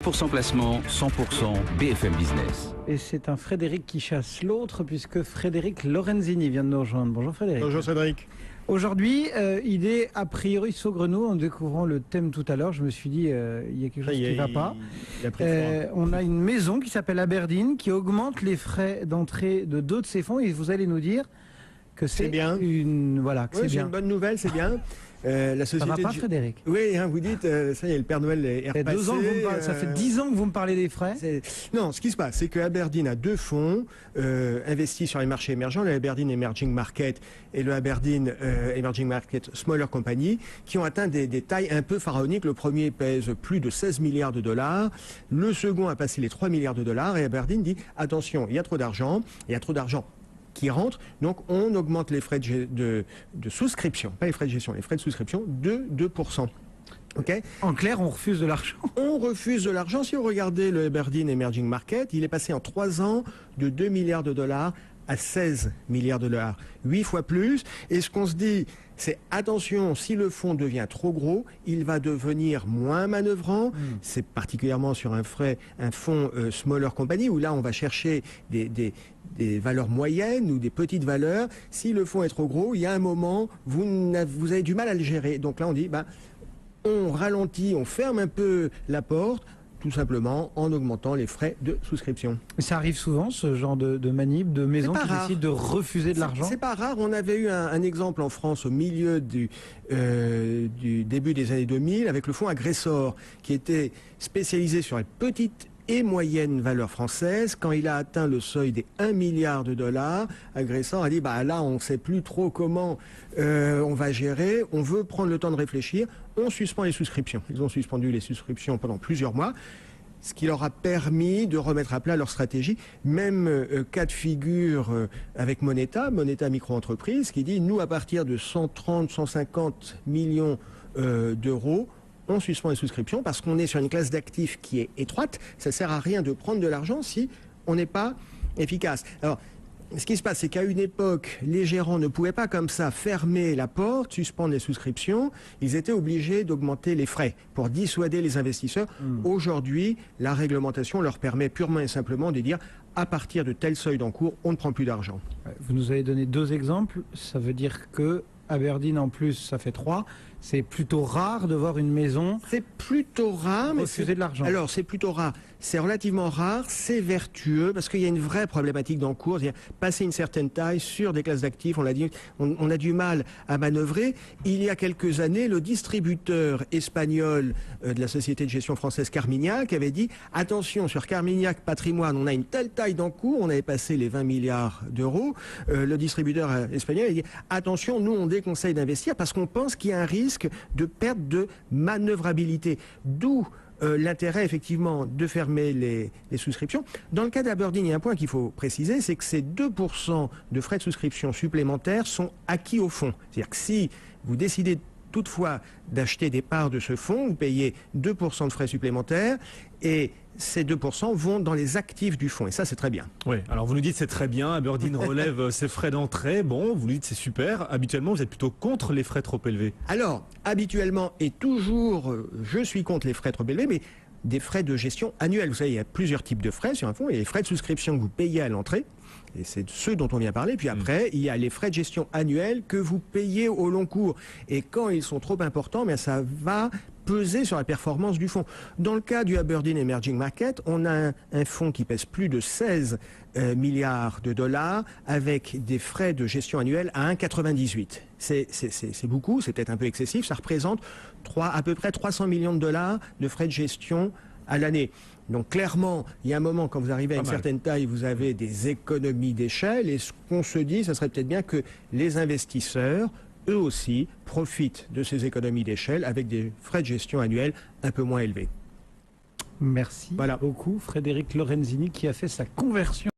100% placement, 100% BFM Business. Et c'est un Frédéric qui chasse l'autre, puisque Frédéric Lorenzini vient de nous rejoindre. Bonjour Frédéric. Bonjour Cédric. Aujourd'hui, il est a priori saugrenu. En découvrant le thème tout à l'heure, je me suis dit, il y a quelque chose qui ne va pas. On a une maison qui s'appelle Aberdeen, qui augmente les frais d'entrée de deux de ses fonds, et vous allez nous dire que c'est bien. Voilà, c'est bien. Une bonne nouvelle, c'est bien. La société ça va pas, Frédéric? Oui, hein, vous dites, ça y est, le Père Noël est repassé. Ça fait 10 ans que vous me parlez des frais. Non, ce qui se passe, c'est que Aberdeen a deux fonds investis sur les marchés émergents, le Aberdeen Emerging Market et le Aberdeen Emerging Market Smaller Company, qui ont atteint des tailles un peu pharaoniques. Le premier pèse plus de 16 milliards de dollars, le second a passé les 3 milliards de dollars, et Aberdeen dit, attention, il y a trop d'argent, qui rentre, donc on augmente les frais de souscription, pas les frais de gestion, les frais de souscription de 2%. Okay. En clair, on refuse de l'argent. On refuse de l'argent. Si vous regardez le Aberdeen Emerging Market, il est passé en 3 ans de 2 milliards de dollars à 16 milliards de dollars, 8 fois plus. Et ce qu'on se dit, c'est attention, si le fonds devient trop gros, il va devenir moins manœuvrant. C'est particulièrement sur un fonds smaller company, où là on va chercher des valeurs moyennes ou des petites valeurs. Si le fonds est trop gros, il y a un moment, vous avez du mal à le gérer. Donc là on dit, on ralentit, on ferme un peu la porte, tout simplement en augmentant les frais de souscription. Ça arrive souvent, ce genre de manip, de maison qui décide de refuser de l'argent? C'est pas rare. On avait eu un exemple en France au milieu du début des années 2000 avec le fonds Agressor, qui était spécialisé sur les petites et moyenne valeur française. Quand il a atteint le seuil des 1 milliard de dollars, Agressor a dit, là, on ne sait plus trop comment on va gérer, on veut prendre le temps de réfléchir, on suspend les souscriptions. Ils ont suspendu les souscriptions pendant plusieurs mois, ce qui leur a permis de remettre à plat leur stratégie. Même cas de figure avec Moneta micro-entreprise, qui dit, nous, à partir de 130, 150 millions d'euros, on suspend les souscriptions parce qu'on est sur une classe d'actifs qui est étroite. Ça ne sert à rien de prendre de l'argent si on n'est pas efficace. Alors, ce qui se passe, c'est qu'à une époque, les gérants ne pouvaient pas comme ça fermer la porte, suspendre les souscriptions. Ils étaient obligés d'augmenter les frais pour dissuader les investisseurs. Aujourd'hui, la réglementation leur permet purement et simplement de dire, à partir de tel seuil d'encours, on ne prend plus d'argent. Vous nous avez donné 2 exemples. Ça veut dire que Aberdeen en plus, ça fait 3. C'est plutôt rare de voir une maison. C'est plutôt rare, mais refuser de l'argent. Alors c'est plutôt rare. C'est relativement rare, c'est vertueux, parce qu'il y a une vraie problématique dans le cours. C'est-à-dire, passer une certaine taille sur des classes d'actifs, on l'a dit, on a du mal à manœuvrer. Il y a quelques années, le distributeur espagnol de la société de gestion française Carmignac avait dit, attention, sur Carmignac Patrimoine, on a une telle taille d'encours, on avait passé les 20 milliards d'euros. Le distributeur espagnol a dit, attention, nous on déconseille d'investir parce qu'on pense qu'il y a un risque de perte de manœuvrabilité. D'où l'intérêt effectivement de fermer les souscriptions. Dans le cas d'Aberdeen, il y a un point qu'il faut préciser, c'est que ces 2% de frais de souscription supplémentaires sont acquis au fonds. C'est-à-dire que si vous décidez toutefois d'acheter des parts de ce fonds, vous payez 2% de frais supplémentaires et ces 2% vont dans les actifs du fonds. Et ça, c'est très bien. Oui, alors vous nous dites c'est très bien, Aberdeen relève ses frais d'entrée. Bon, vous nous dites c'est super. Habituellement, vous êtes plutôt contre les frais trop élevés. Alors, habituellement et toujours, je suis contre les frais trop élevés, mais des frais de gestion annuels. Vous savez, il y a plusieurs types de frais sur un fonds. Il y a les frais de souscription que vous payez à l'entrée. Et c'est ceux dont on vient parler. Puis après, il y a les frais de gestion annuels que vous payez au long cours. Et quand ils sont trop importants, ça va peser sur la performance du fonds. Dans le cas du Aberdeen Emerging Market, on a un fonds qui pèse plus de 16 milliards de dollars avec des frais de gestion annuels à 1,98. C'est beaucoup, c'est peut-être un peu excessif. Ça représente à peu près 300 millions de dollars de frais de gestion à l'année. Donc clairement, il y a un moment, quand vous arrivez à une certaine taille, vous avez des économies d'échelle, et ce qu'on se dit, ça serait peut-être bien que les investisseurs, eux aussi, profitent de ces économies d'échelle avec des frais de gestion annuels un peu moins élevés. Merci beaucoup Frédéric Lorenzini qui a fait sa conversion.